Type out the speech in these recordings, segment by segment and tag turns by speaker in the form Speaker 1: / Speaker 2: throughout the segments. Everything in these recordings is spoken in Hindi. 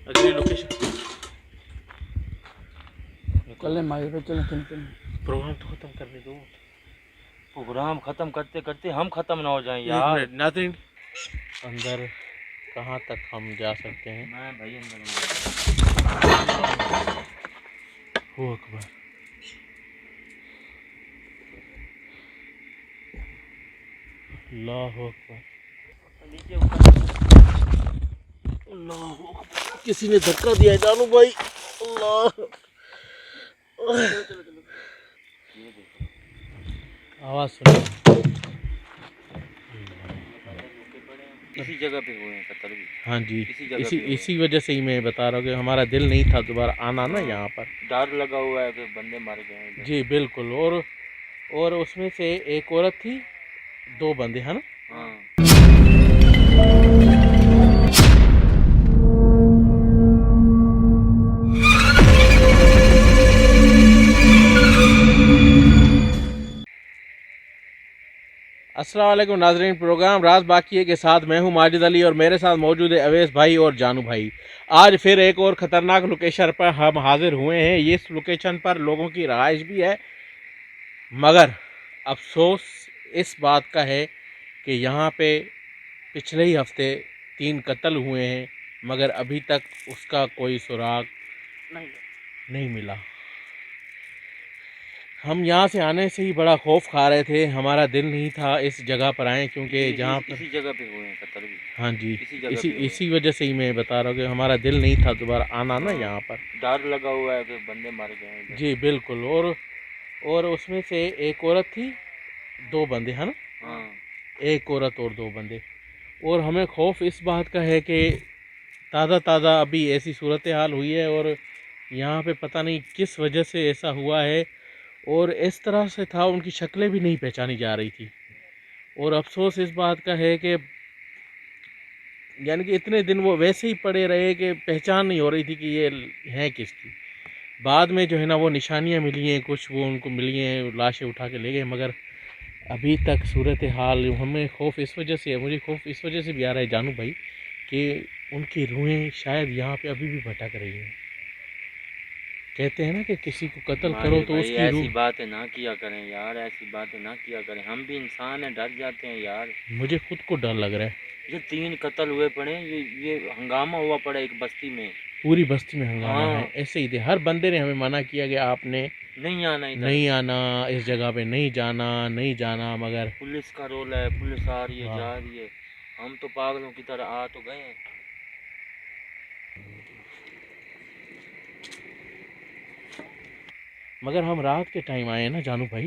Speaker 1: अगली लोकेशन
Speaker 2: चले माइक पे चले चलते
Speaker 1: प्रोग्राम तो खत्म करने दो।
Speaker 3: प्रोग्राम खत्म करते करते हम खत्म ना हो जाएं
Speaker 1: एक
Speaker 3: यार।
Speaker 1: मिनट नाज़रीन,
Speaker 2: अंदर कहाँ तक हम जा सकते हैं?
Speaker 3: मैं भाई अंदर
Speaker 1: हो अकबर। अल्लाह अकबर,
Speaker 3: नीचे ऊपर।
Speaker 1: अल्लाह अकबर। किसी ने धक्का दिया है जानू भाई। अल्लाह,
Speaker 2: आवाज़ सुनो।
Speaker 3: इसी जगह पे हुए हैं कत्ल भी।
Speaker 2: हाँ जी,
Speaker 3: इसी जगह
Speaker 2: इसी
Speaker 3: पे हुए।
Speaker 2: इसी वजह से ही मैं बता रहा हूँ कि हमारा दिल नहीं था दोबारा आना ना यहाँ पर।
Speaker 3: डर लगा हुआ है कि बंदे मारे गए हैं इधर।
Speaker 2: जी बिल्कुल। और उसमें से एक औरत थी, 2 बंदे है ना।
Speaker 3: हाँ
Speaker 2: अस्सलाम वालेकुम नाजरीन, प्रोग्राम राज बाकी है के साथ मैं हूं माजिद अली और मेरे साथ मौजूद है अवैस भाई और जानू भाई। आज फिर एक और ख़तरनाक लोकेशन पर हम हाजिर हुए हैं। इस लोकेशन पर लोगों की रहाइश भी है, मगर अफसोस इस बात का है कि यहाँ पे पिछले ही हफ्ते 3 कत्ल हुए हैं, मगर अभी तक उसका कोई सुराग नहीं मिला। हम यहाँ से आने से ही बड़ा खौफ खा रहे थे, हमारा दिल नहीं था इस जगह पर आए, क्योंकि जहाँ पर
Speaker 3: इसी जगह पे हुए हैं कत्ल भी।
Speaker 2: हाँ जी,
Speaker 3: इसी जगह पे हुए।
Speaker 2: इसी वजह से ही मैं बता रहा हूँ कि हमारा दिल नहीं था दोबारा आना ना यहाँ पर।
Speaker 3: डर लगा हुआ है कि बंदे मारे गए हैं इधर।
Speaker 2: जी बिल्कुल। और उसमें से एक औरत थी, 2 बंदे है ना।
Speaker 3: हाँ
Speaker 2: एक औरत और 2 बंदे। और हमें खौफ इस बात का है कि ताज़ा अभी ऐसी सूरत हाल हुई है और यहाँ पे पता नहीं किस वजह से ऐसा हुआ है, और इस तरह से था उनकी शक्लें भी नहीं पहचानी जा रही थी। और अफसोस इस बात का है कि यानी कि इतने दिन वो वैसे ही पड़े रहे कि पहचान नहीं हो रही थी कि ये हैं किसकी। बाद में जो है ना वो निशानियां मिली हैं, कुछ वो उनको मिली हैं, लाशें उठा के ले गए, मगर अभी तक सूरत हाल हमें खौफ इस वजह से है, मुझे खौफ इस वजह से भी आ रहा है जानू भाई कि उनकी रूहें शायद यहाँ पे अभी भी भटक रही हैं। कहते हैं ना कि किसी को कत्ल करो तो
Speaker 3: भाई
Speaker 2: उसकी
Speaker 3: ऐसी
Speaker 2: रूह।
Speaker 3: बातें ना किया करें यार, ऐसी बातें ना किया करें। हम भी इंसान हैं, डर जाते हैं यार।
Speaker 2: मुझे खुद को डर लग रहा है।
Speaker 3: ये 3 कत्ल हुए पड़े हैं, ये हंगामा हुआ पड़ा है एक बस्ती में।
Speaker 2: पूरी बस्ती में हंगामा
Speaker 3: हाँ।
Speaker 2: है। ऐसे ही थे, हर बंदे ने हमें मना किया कि आपने
Speaker 3: नहीं आना इधर,
Speaker 2: नहीं आना, इस जगह पे नहीं जाना, नहीं जाना, मगर
Speaker 3: पुलिस का रोल है, पुलिस आ रही है,
Speaker 2: हाँ।
Speaker 3: जा रही है। हम तो पागलों की तरह आ तो गए हैं।
Speaker 2: मगर हम रात के टाइम आए हैं ना जानू भाई।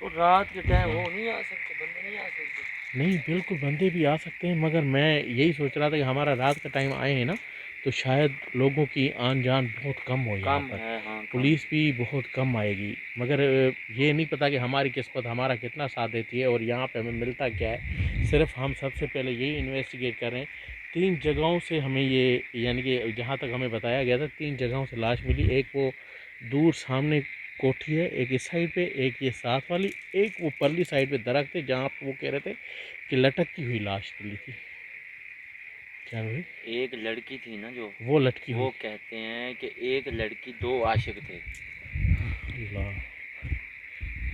Speaker 3: तो रात के टाइम वो नहीं आ सकते, बंदे नहीं आ सकते।
Speaker 2: नहीं बिल्कुल बंदे भी आ सकते हैं, मगर मैं यही सोच रहा था कि हमारा रात का टाइम आए हैं ना, तो शायद लोगों की आन जान बहुत कम हो यहाँ
Speaker 3: कम
Speaker 2: पर,
Speaker 3: है, हाँ कम।
Speaker 2: पुलिस भी बहुत कम आएगी। मगर ये नहीं पता कि हमारी किस्मत हमारा कितना साथ देती है और यहाँ पे हमें मिलता क्या है। सिर्फ हम सबसे पहले यही इन्वेस्टिगेट कर रहे हैं। 3 जगहों से हमें ये, यानी कि जहाँ तक हमें बताया गया था 3 जगहों से लाश मिली। एक वो दूर सामने कोठी है, एक इस साइड पे, एक ये साथ वाली, एक वो परली साइड पे दरख्त है जहाँ वो कह रहे थे कि लटकती हुई लाश मिली थी। क्या हुई?
Speaker 3: एक लड़की थी ना जो,
Speaker 2: वो लटकी
Speaker 3: वो
Speaker 2: हुई।
Speaker 3: कहते हैं कि एक लड़की 2 आशिक थे।
Speaker 2: अल्लाह।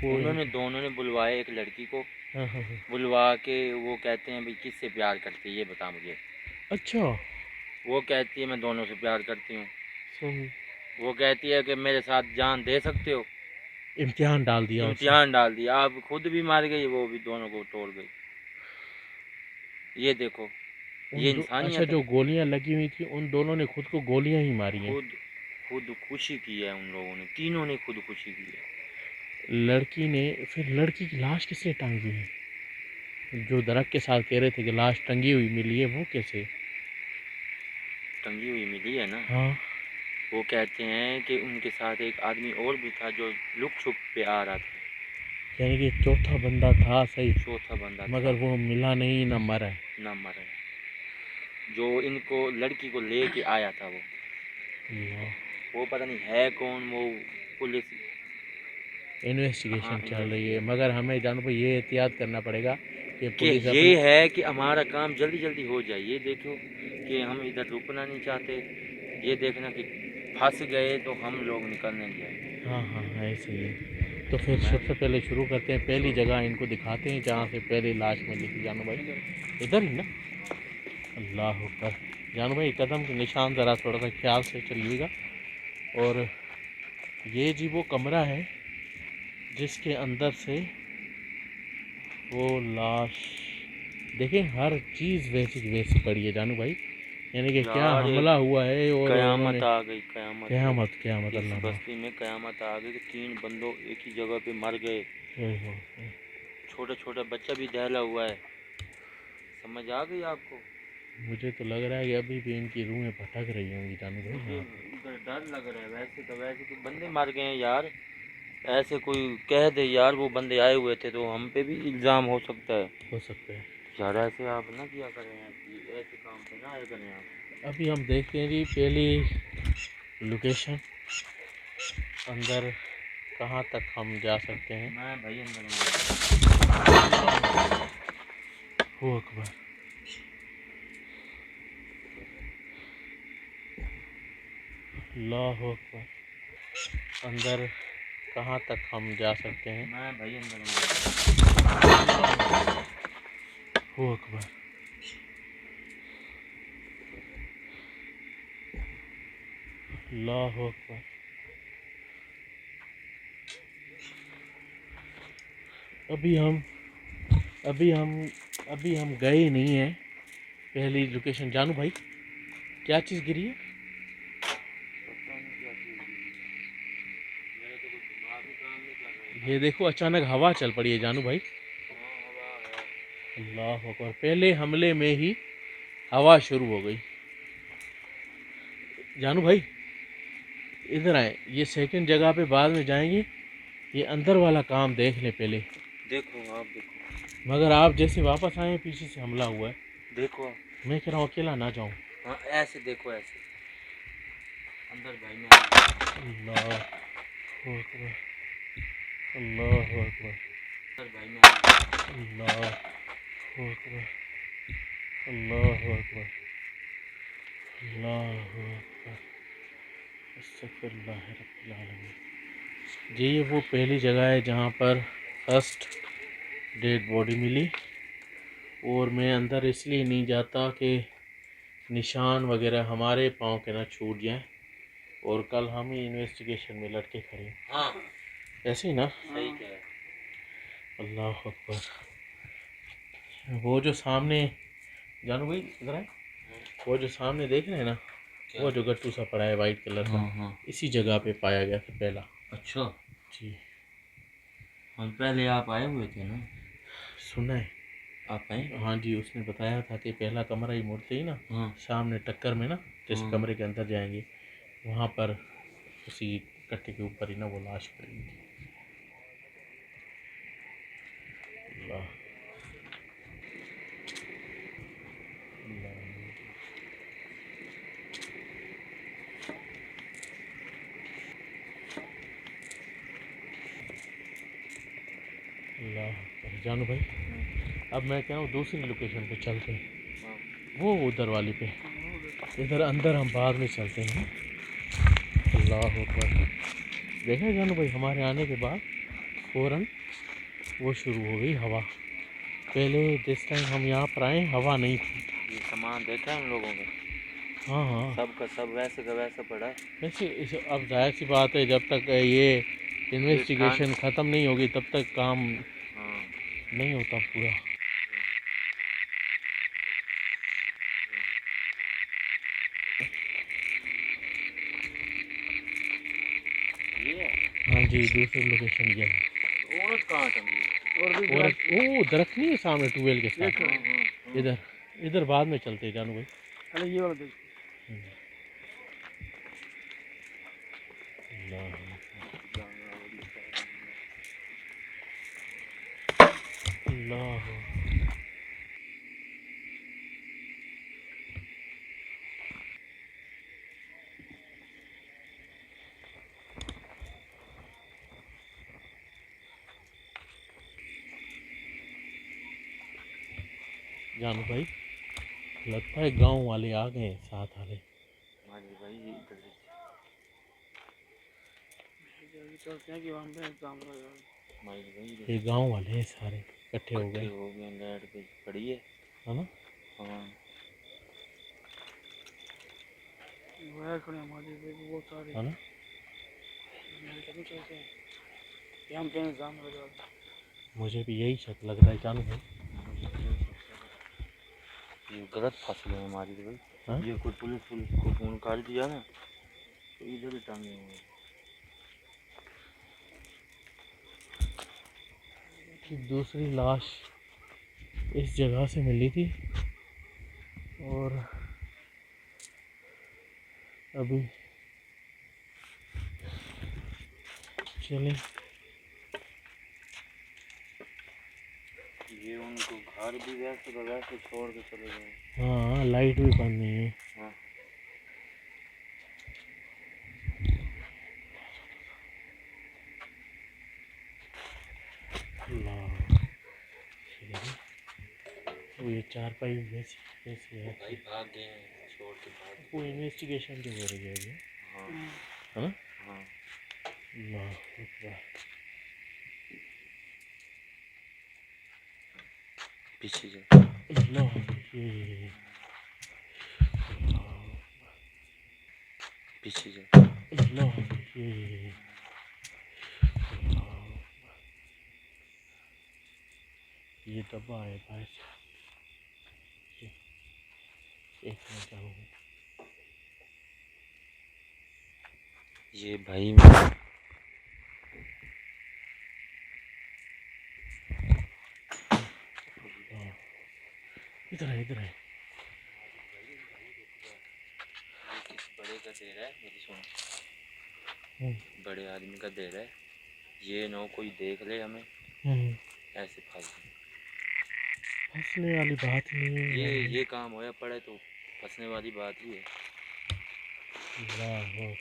Speaker 2: वो
Speaker 3: उन्होंने दोनों ने बुलवाया एक लड़की को,
Speaker 2: हाँ हाँ हाँ।
Speaker 3: बुलवा के वो कहते हैं भाई किससे प्यार करती है ये बता मुझे।
Speaker 2: अच्छा।
Speaker 3: वो कहती है मैं दोनों से प्यार करती हूँ।
Speaker 2: सही।
Speaker 3: वो कहती है कि मेरे साथ जान दे सकते हो।
Speaker 2: इम्तिहान डाल दिया उसने।
Speaker 3: इम्तिहान डाल दिया, आप खुद भी मार गई, वो भी दोनों को तोड़ गई। ये देखो, ये
Speaker 2: अच्छा,
Speaker 3: इंसानियत
Speaker 2: जो
Speaker 3: है।
Speaker 2: गोलियां लगी हुई थी उन दोनों ने खुद को गोलियां ही मारी हैं।
Speaker 3: खुदकुशी की है उन लोगों ने, तीनों ने खुदकुशी की है।
Speaker 2: लड़की ने, फिर लड़की की लाश किसने टांगी है? जो दरख्त के साथ कह रहे थे कि लाश टंगी हुई मिली है, वो कैसे?
Speaker 3: टंगी हुई मिली है ना।
Speaker 2: हाँ।
Speaker 3: वो कहते हैं कि उनके साथ एक आदमी और भी था जो लुक छुप पे आ रहा था।
Speaker 2: यानी कि चौथा बंदा था, सही,
Speaker 3: चौथा बंदा
Speaker 2: मगर
Speaker 3: था,
Speaker 2: वो मिला नहीं, ना मरा है।
Speaker 3: ना मरा। जो इनको लड़की को लेके आया था
Speaker 2: अल्लाह।
Speaker 3: वो पता नहीं है कौन। वो पुलिस, हाँ
Speaker 2: इन्वेस्टिगेशन चल रही है,
Speaker 3: इन्वेस्टिगेट,
Speaker 2: मगर हमें जानो भाई ये एहतियात करना पड़ेगा कि
Speaker 3: कि
Speaker 2: पुलिस
Speaker 3: ये
Speaker 2: अपने
Speaker 3: है कि हमारा काम जल्दी जल्दी हो जाए। ये देखो कि हम इधर रुकना नहीं चाहते। ये देखना कि फंस गए तो हम लोग निकल नहीं जाए।
Speaker 2: हाँ हाँ हाँ, ऐसे ही है। तो फिर सबसे पहले शुरू करते हैं, पहली जगह इनको दिखाते हैं जहाँ से पहली लाश मिली थी जानू भाई। इधर ही ना। अल्लाह अकबर। जानू भाई कदम के निशान ज़रा थोड़ा सा ख्याल से चलिएगा। और ये जी वो कमरा है जिसके अंदर से वो लाश, देखें हर चीज़ वैसी की वैसी पड़ी है जानू भाई। यानी कि क्या
Speaker 3: यार एक
Speaker 2: हमला हुआ है और
Speaker 3: कयामत
Speaker 2: उन्होंने,
Speaker 3: आ गई, कयामत
Speaker 2: क़यामत क़यामत
Speaker 3: इस
Speaker 2: अल्लाह माफ़।
Speaker 3: बस्ती में कयामत आ गई कि 3 बंदों एक ही जगह पे मर गए।
Speaker 2: ओहो,
Speaker 3: छोटा छोटा बच्चा भी दहला हुआ है। समझ आ गई आपको?
Speaker 2: मुझे तो लग रहा है कि अभी भी इनकी रूहें भटक रही होंगी जानू भाई
Speaker 3: मुझे
Speaker 2: यहाँ पे।
Speaker 3: उधर डर लग रहा है। वैसे तो बंदे मर गए हैं यार। ऐसे कोई कह दे यार वो बंदे आए हुए थे तो हम पे भी इल्ज़ाम हो सकता है।
Speaker 2: हो सकता है।
Speaker 3: यार ऐसे आप ना किया करें यार, ऐसे काम पे ना आया करें आप।
Speaker 2: अभी हम देखते हैं जी पहली लोकेशन, अंदर कहाँ तक हम जा सकते हैं।
Speaker 3: मैं भाई अंदर
Speaker 2: हो अकबर। अल्लाह अकबर। अंदर कहाँ तक हम जा सकते हैं।
Speaker 3: मैं भाई अंदर
Speaker 2: हो अकबर। अल्लाह अकबर। अभी हम गए नहीं हैं पहली लोकेशन। जानू भाई क्या चीज़ गिरी है? ये देखो अचानक हवा चल पड़ी है जानू भाई। अल्लाह अकबर। पहले हमले में ही हवा शुरू हो गई। जानू भाई इधर आए, ये सेकंड जगह पे बाद में जाएंगे। ये अंदर वाला काम देख ले पहले।
Speaker 3: देखो आप देखो।
Speaker 2: मगर आप जैसे वापस आए पीछे से हमला हुआ है।
Speaker 3: देखो
Speaker 2: मैं कह रहा हूँ अकेला ना जाऊँ।
Speaker 3: हाँ ऐसे देखो ऐसे अंदर भाई मैं
Speaker 2: अल्लाह अकबर। अल्लाह अकबर।
Speaker 3: अंदर भाई मैं
Speaker 2: अल्लाह अकबर। अल्लाह अकबर। अल्लाह अकबर। अस्तगफिरुल्लाह रब्बिल आलमीन। जी ये वो पहली जगह है जहाँ पर फर्स्ट डेड बॉडी मिली। और मैं अंदर इसलिए नहीं जाता कि निशान वगैरह हमारे पाँव के ना छूट जाएं और कल हम ही इन्वेस्टिगेशन में लटके खड़े।
Speaker 3: हाँ
Speaker 2: ऐसे ही ना।
Speaker 3: सही कह रहे।
Speaker 2: अल्लाह अकबर। वो जो सामने, जानू भाई इधर आए, वो जो सामने देख रहे हैं ना, वो जो गट्टू सा पड़ा है वाइट कलर का,
Speaker 3: हाँ
Speaker 2: इसी जगह पे पाया गया था पहला।
Speaker 3: अच्छा
Speaker 2: जी
Speaker 3: हम पहले आप आए हुए थे ना?
Speaker 2: सुना है।
Speaker 3: आप आए?
Speaker 2: हाँ जी उसने बताया था कि पहला कमरा ही मुड़ते ही ना
Speaker 3: हाँ
Speaker 2: सामने टक्कर में ना, जिस
Speaker 3: हाँ।
Speaker 2: कमरे के अंदर जाएंगे वहाँ पर उसी कट्टे के ऊपर ही ना वो लाश पड़ी थी। अल्लाह अल्लाह। जानू भाई अब मैं कह रहा हूँ दूसरी लोकेशन पे चलते हैं, वो उधर वाली पे। इधर अंदर हम बाद में चलते हैं। अल्लाह अकबर। देखा जानू भाई हमारे आने के बाद फ़ौरन वो शुरू हो गई हवा। पहले जिस टाइम हम यहाँ पर आए हवा नहीं थी।
Speaker 3: ये सामान देखा है उन लोगों का?
Speaker 2: हाँ हाँ
Speaker 3: सब का सब वैसे का वैसा पड़ा है।
Speaker 2: वैसे अब जाहिर सी बात है जब तक ये इन्वेस्टिगेशन ख़त्म नहीं होगी तब तक काम
Speaker 3: हाँ
Speaker 2: नहीं होता पूरा।
Speaker 3: ये है।
Speaker 2: हाँ जी दूसरी लोकेशन ये है।
Speaker 3: औरत कहाँ टंगी है?
Speaker 2: और वो दरख्त नहीं है सामने ट्यूबवेल के साथ।
Speaker 3: हाँ, हाँ।
Speaker 2: इधर इधर बाद में चलते हैं जानू भाई।
Speaker 1: अरे ये वाला देख।
Speaker 2: अल्लाह। जानू भाई लगता है गांव वाले आ गए साथ वाले।
Speaker 3: हाँ जी भाई भाई इधर से
Speaker 1: चलते हैं कि वहाँ पे एग्जाम लगा।
Speaker 3: भाई भाई
Speaker 2: ये गांव वाले हैं सारे इकट्ठे हो
Speaker 3: इकट्ठे
Speaker 2: गए,
Speaker 3: हो गए, लाइट पे पड़ी है।
Speaker 2: है ना।
Speaker 3: हाँ
Speaker 1: वायर खड़े हमारे पे बहुत सारे।
Speaker 2: है ना।
Speaker 1: चलते हैं कि हम पे एग्जाम लगा।
Speaker 2: मुझे भी यही शक लग रहा है जानू भाई।
Speaker 3: ये गलत फंस गए हमारी तो भाई।
Speaker 2: हाँ?
Speaker 3: ये कोई पुलिस को फोन कर दिया ना तो इधर ही टांगे हुए।
Speaker 2: कि दूसरी लाश इस जगह से मिली थी और अभी चलें।
Speaker 3: ये उनको घर भी वैसे छोड़ के चले गए।
Speaker 2: हाँ लाइट भी बंद नहीं है।
Speaker 3: हाँ
Speaker 2: अल्लाह। वो ये चारपाई वैसी वैसी है।
Speaker 3: भाई भाग गए हैं, छोड़ के भाग गए।
Speaker 2: वो इन्वेस्टिगेशन जो हो रही है अभी,
Speaker 3: हाँ
Speaker 2: है ना।
Speaker 3: हाँ
Speaker 2: अल्लाह अकबर।
Speaker 3: पीछे जा।
Speaker 2: अल्लाह ये
Speaker 3: पीछे जा।
Speaker 2: अल्लाह ये ये डब्बा है भाई। एक मिनट चाहूँगा।
Speaker 3: ये भाई
Speaker 2: इधर है इधर है।
Speaker 3: किस बड़े का दे रहा है, मेरी सुन। बड़े आदमी का दे रहा है, ये ना कोई देख ले हमें ऐसे
Speaker 2: फंसने वाली बात नहीं है।
Speaker 3: ये काम होया पड़े तो फंसने वाली बात ही है।
Speaker 2: अल्लाह अकबर।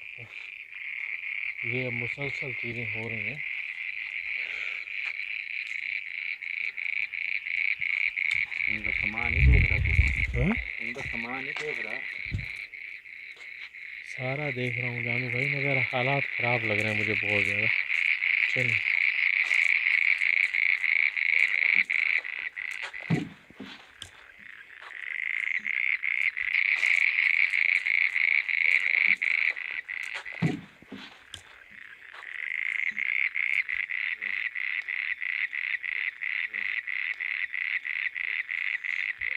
Speaker 2: ये मुसलसल चीज़ें हो रही हैं।
Speaker 3: उनका सामान ही देख रहा तू।
Speaker 2: हाँ?
Speaker 3: उनका सामान ही देख रहा।
Speaker 2: सारा देख रहा हूँ जानू भाई, मगर हालात ख़राब लग रहे हैं मुझे बहुत ज़्यादा। चलो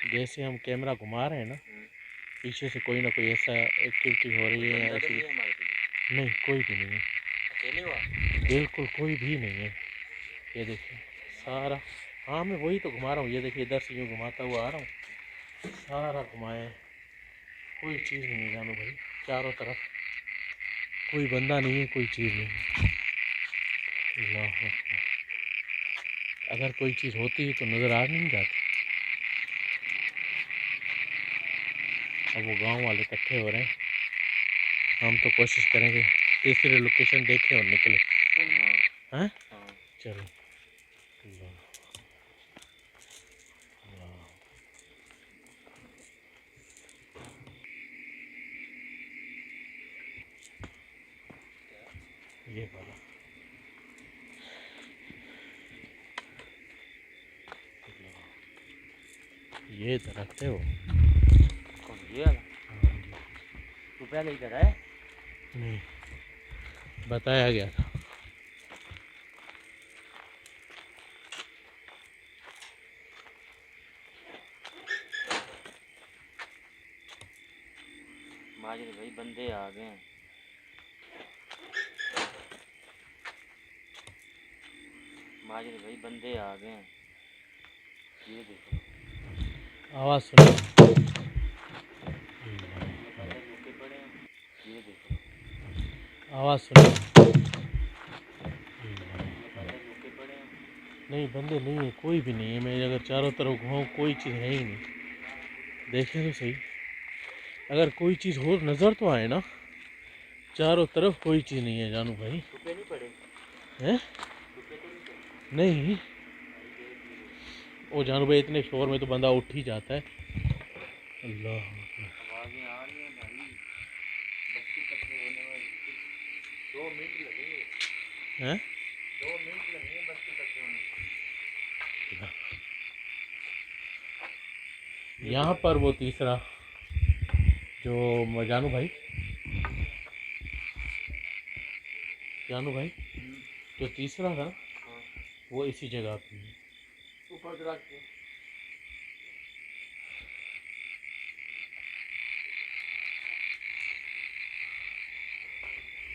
Speaker 2: जैसे हम कैमरा घुमा रहे हैं ना, पीछे से कोई ना कोई ऐसा एक्टिविटी हो रही है
Speaker 3: बंदा तो
Speaker 2: ऐसी।
Speaker 3: नहीं है हमारे पीछे?
Speaker 2: नहीं कोई भी नहीं है,
Speaker 3: अकेले हुआ?
Speaker 2: बिल्कुल कोई भी नहीं है। ये देखिए सारा, हाँ मैं वही तो घुमा रहा हूँ। ये देखिए इधर से यूँ घुमाता हुआ आ रहा हूँ, सारा घुमाए, कोई चीज़ नहीं है जानू भाई। चारों तरफ कोई बंदा नहीं है, कोई चीज़ नहीं है। अल्लाह अकबर। अगर कोई चीज़ होती तो नज़र आ नहीं जाती। अब वो गांव वाले इकट्ठे हो रहे हैं, हम तो कोशिश करेंगे तीसरी लोकेशन देखें और निकले।
Speaker 3: हाँ
Speaker 2: हैं
Speaker 3: हाँ।
Speaker 2: चलो। अल्लाह अल्लाह। ये वाला ये दरख्त है वो।
Speaker 3: कौन ये वाला?
Speaker 2: हाँ जी।
Speaker 3: तू पहले इधर है?
Speaker 2: नहीं बताया गया था।
Speaker 3: माजिद भाई बंदे आ गए हैं। माजिद भाई बंदे आ गए हैं। ये देखो
Speaker 2: आवाज़ सुनो।
Speaker 3: बंदे रुके पड़े हैं। ये देखो
Speaker 2: आवाज़ सुनो।
Speaker 3: बंदे रुके पड़े हैं।
Speaker 2: नहीं बंदे नहीं है, कोई भी नहीं है। मैं अगर चारों तरफ घूमाऊँ कोई चीज़ है ही नहीं। देखें तो सही, अगर कोई चीज़ हो नज़र तो आए ना। चारों तरफ कोई चीज़ नहीं है जानू भाई।
Speaker 3: रुके नहीं पड़े?
Speaker 2: हैं
Speaker 3: रुके तो नहीं पड़े?
Speaker 2: नहीं, वो जानू भाई इतने शोर में तो बंदा उठ ही जाता है। अल्लाह अकबर।
Speaker 3: आवाज़ें आ रही हैं भाई, बस 2 मिनट लगेंगे,
Speaker 2: हैं?
Speaker 3: 2 मिनट लगेंगे बस्ती तक होने।
Speaker 2: यहाँ पर वो तीसरा जो जानू भाई जो तीसरा था
Speaker 3: हाँ,
Speaker 2: वो इसी जगह पे है।
Speaker 1: ऊपर रख के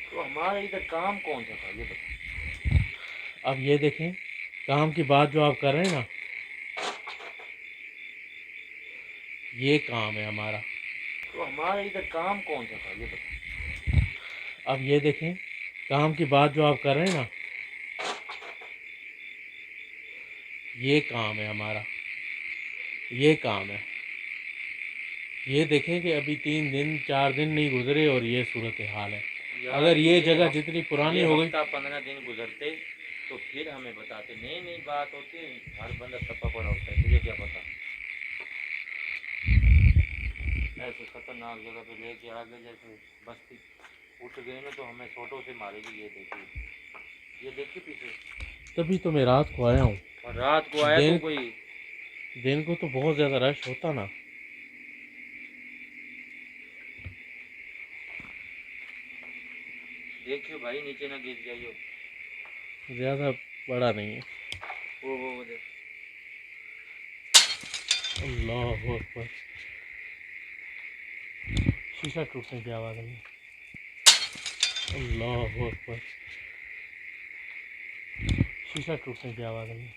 Speaker 3: तो हमारा इधर काम कौन सा था ये बता।
Speaker 2: अब ये देखें, काम की बात जो आप कर रहे हैं ना, ये काम है हमारा।
Speaker 3: तो हमारा इधर काम कौन सा था ये बता।
Speaker 2: अब ये देखें, काम की बात जो आप कर रहे हैं ना, ये काम है हमारा, ये काम है। ये देखें कि अभी 3 दिन 4 दिन नहीं गुजरे और ये सूरत हाल है। अगर ये जगह जितनी पुरानी हो गई,
Speaker 3: 15 दिन गुजरते तो फिर हमें बताते। नई नई बात होती है, हर बंदा सपा पड़ा होता है, तुझे क्या पता। ऐसे खतरनाक जगह पे लेके आ गए, जैसे बस्ती उठ गए ना तो हमें छोटों से मारेगी। ये देखिए पीछे।
Speaker 2: तभी तो मैं रात को आया हूँ।
Speaker 3: और रात को आया तो कोई
Speaker 2: दिन को तो बहुत ज़्यादा रश होता ना।
Speaker 3: देखियो भाई, नीचे ना गिर जाइयो।
Speaker 2: ज़्यादा बड़ा नहीं है।
Speaker 3: वो देख।
Speaker 2: अल्लाह अकबर, शीशा टूटने की आवाज़ है। अल्लाह अकबर, शीशा टूटने की आवाज़ है।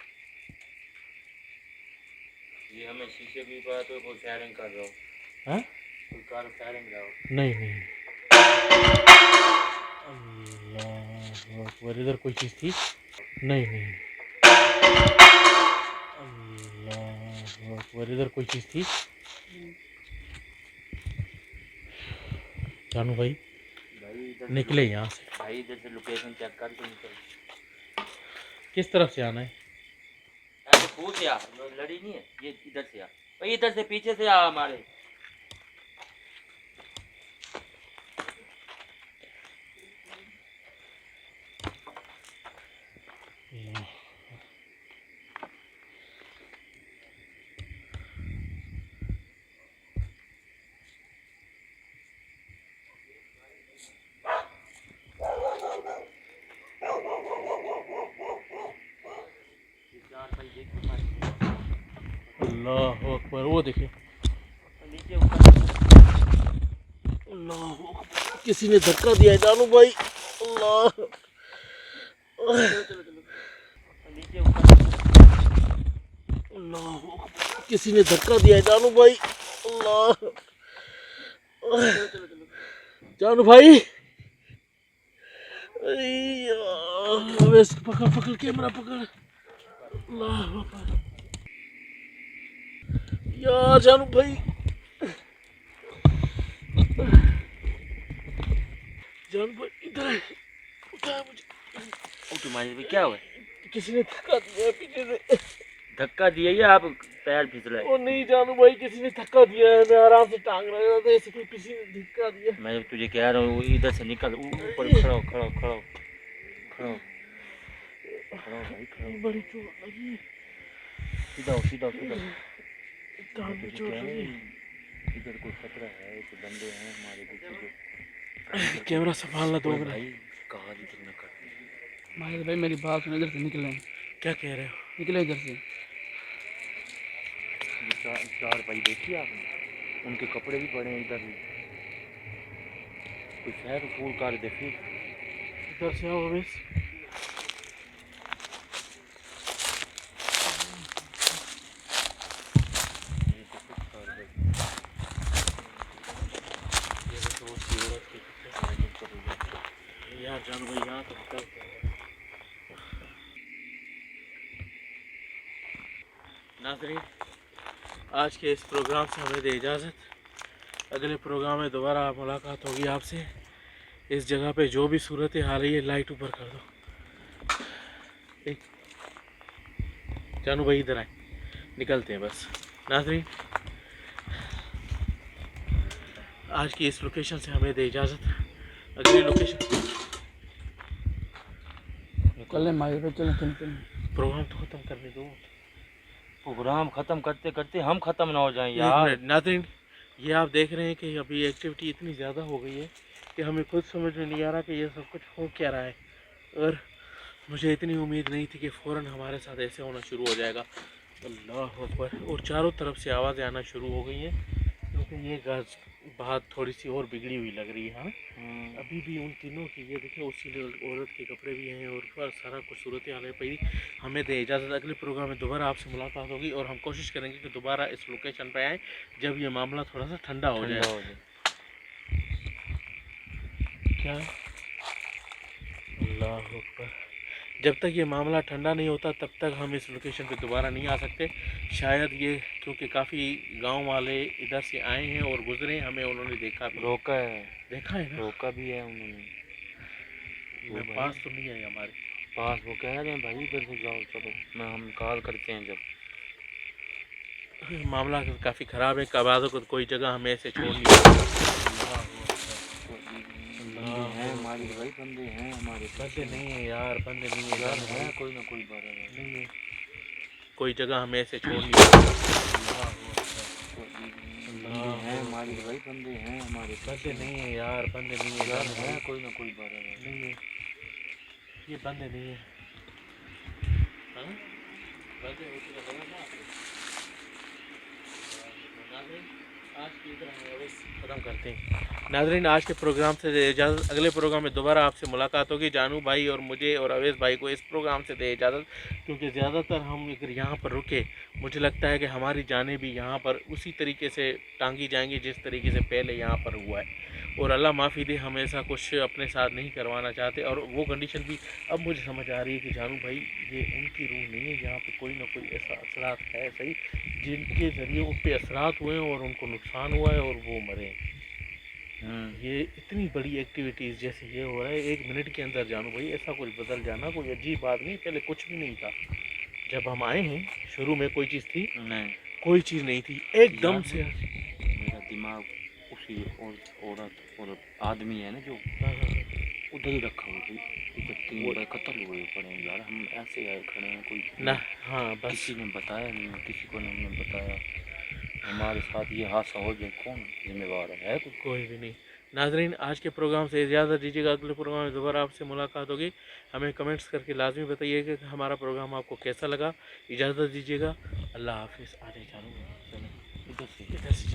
Speaker 3: ये हमें शीशे की बात हो, कोई फायरिंग कर रहा हो।
Speaker 2: हाँ?
Speaker 3: कोई कार फायरिंग रहा हो।
Speaker 2: नहीं। अल्लाह अकबर, इधर कोई चीज़ थी? नहीं। अल्लाह अकबर, इधर कोई चीज़ थी? जानू भाई निकले यहाँ से।
Speaker 3: भाई इधर से लोकेशन चेक करके निकल।
Speaker 2: किस तरफ से आना है?
Speaker 3: ऐसे पूछ या लड़ी नहीं है, ये इधर से आ भाई, इधर से पीछे से आ हमारे।
Speaker 2: अल्लाह अकबर, वो देखे
Speaker 3: नीचे ऊपर।
Speaker 2: अल्लाह अकबर, किसी ने धक्का दिया है जानू भाई। अल्लाह,
Speaker 3: नीचे ऊपर।
Speaker 2: अल्लाह अकबर, किसी ने धक्का दिया है जानू भाई। अल्लाह, जानू भाई पकड़ कैमरा पकड़। अल्लाह अकबर, यार जानू भाई, जानू भाई इधर है, उठाया मुझे।
Speaker 3: तुम्हारे भी क्या हुआ?
Speaker 2: किसी ने धक्का दिया है पीछे से।
Speaker 3: धक्का दिया या आप पैर फिसला?
Speaker 2: ओ नहीं जानू भाई, किसी ने धक्का दिया है, मैं आराम से टांग रहा था, ऐसे कोई किसी ने धक्का दिया।
Speaker 3: मैं तुझे कह रहा हूँ इधर से निकल, ऊपर खड़ा हो भाई, खड़ा हो।
Speaker 2: बड़ी चोट लगी,
Speaker 3: सीधा
Speaker 2: टांग में चोट लगी।
Speaker 3: इधर कोई खतरा है, कोई बंदे हैं हमारे पीछे।
Speaker 2: कैमरा संभालना दो
Speaker 3: भाई कहाँ जिक्र न कर।
Speaker 1: माहिर भाई मेरी बात सुन, इधर से निकले।
Speaker 2: क्या कह रहे हो?
Speaker 1: निकले इधर से।
Speaker 3: चार भाई देखिए आपने, उनके कपड़े भी पड़े हैं इधर ही। कुछ है तो फूल कार देखिए।
Speaker 2: इधर से आओ बस। यार जानू भाई यहाँ तो निकल। नाज़रीन, आज के इस प्रोग्राम से हमें दे इजाज़त। अगले प्रोग्राम में दोबारा मुलाकात होगी आपसे। इस जगह पे जो भी सूरत हाल रही है, लाइट ऊपर कर दो। जानू भाई इधर आए, निकलते हैं बस। नाज़रीन, आज की इस लोकेशन से हमें दे इजाज़त। अगली लोकेशन
Speaker 1: चले माइक पे चले चल।
Speaker 2: प्रोग्राम तो खत्म करने दो।
Speaker 3: प्रोग्राम खत्म करते करते हम खत्म ना हो जाएं
Speaker 2: एक
Speaker 3: यार।
Speaker 2: मिनट नाज़रीन, ये आप देख रहे हैं कि अभी एक्टिविटी इतनी ज़्यादा हो गई है कि हमें खुद समझ में नहीं आ रहा कि ये सब कुछ हो क्या रहा है। और मुझे इतनी उम्मीद नहीं थी कि फ़ौरन हमारे साथ ऐसे होना शुरू हो जाएगा। अल्लाह अकबर। और चारों तरफ से आवाज़ें आना शुरू हो गई हैं क्योंकि ये गज बात थोड़ी सी और बिगड़ी हुई लग रही है। हाँ, अभी भी उन तीनों की ये देखिए उसी औरत के कपड़े भी हैं और सारा कुछ सूरत हाल है भाई। हमें दे इजाज़त, अगले प्रोग्राम में दोबारा आपसे मुलाकात होगी और हम कोशिश करेंगे कि दोबारा इस लोकेशन पे आएँ जब ये मामला थोड़ा सा ठंडा हो जाए। क्या? अल्लाह अकबर। जब तक ये मामला ठंडा नहीं होता तब तक हम इस लोकेशन पे दोबारा नहीं आ सकते। शायद ये क्योंकि काफ़ी गांव वाले इधर से आए हैं और गुजरे, हमें उन्होंने देखा भी,
Speaker 3: रोका है,
Speaker 2: देखा है ना,
Speaker 3: रोका भी है उन्होंने।
Speaker 2: मैं पास तो नहीं है हमारे
Speaker 3: पास, वो कह रहे हैं भाई इधर से जाओ, चलो मैं हम कॉल करते हैं जब।
Speaker 2: मामला काफ़ी ख़राब है। कबाज़ों को कोई जगह हमें ऐसे छोड़ नहीं सकते।
Speaker 3: हैं हमारे भाई, बंदे हैं हमारे।
Speaker 2: बंदे नहीं है यार, बंदे नहीं है
Speaker 3: यार, है कोई ना कोई बात
Speaker 2: नहीं है। कोई जगह हमें ऐसे छोड़ नहीं सकते।
Speaker 3: हैं हमारे भाई, बंदे हैं हमारे।
Speaker 2: बंदे नहीं है यार, बंदे नहीं है
Speaker 3: यार, है कोई ना कोई बात
Speaker 2: नहीं है। ये बंदे नहीं है। हाँ? बंदे होते तो लगा ना आपको। आज की तरह ख़त्म करते हैं। नाज़रीन, आज के प्रोग्राम से इजाज़त, अगले प्रोग्राम में दोबारा आपसे मुलाकात होगी। जानू भाई और मुझे और अवैस भाई को इस प्रोग्राम से दे इजाज़त, क्योंकि ज़्यादातर हम अगर यहाँ पर रुके मुझे लगता है कि हमारी जानें भी यहाँ पर उसी तरीके से टांगी जाएंगी जिस तरीके से पहले यहाँ पर हुआ है। और अल्लाह माफ़ी दे, हम ऐसा कुछ अपने साथ नहीं करवाना चाहते। और वो कंडीशन भी अब मुझे समझ आ रही है कि जानू भाई ये उनकी रूह नहीं है, यहाँ पर कोई ना कोई ऐसा असरात है सही जिनके ज़रिए उन पर असरात हुए हैं और उनको नुकसान हुआ है और वो मरे। ये इतनी बड़ी एक्टिविटीज़ जैसे ये हो रहा है 1 मिनट के अंदर, जानू भाई ऐसा कुछ बदल जाना कोई अजीब बात नहीं। पहले कुछ भी नहीं था, जब हम आए हैं शुरू में कोई चीज़ थी नहीं, कोई चीज़ नहीं थी, एकदम से
Speaker 3: मेरा दिमाग उसी औरत और आदमी है ना जो उधर ही रखा हुआ था। इधर 3 भाई कत्ल हुए पड़े हैं यार, हम ऐसे आए खड़े हैं कोई
Speaker 2: ना। हाँ बस
Speaker 3: किसी ने बताया नहीं, किसी को नहीं हमने बताया। हमारे साथ ये हादसा हो जाए कौन जिम्मेवार है?
Speaker 2: कोई भी नहीं। नाजरीन, आज के प्रोग्राम से इजाज़त दीजिएगा, अगले प्रोग्राम में दोबारा आपसे मुलाकात होगी। हमें कमेंट्स करके लाजमी बताइएगा कि हमारा प्रोग्राम आपको कैसा लगा। इजाज़त दीजिएगा, अल्लाह हाफिज़। आगे चलो, इधर से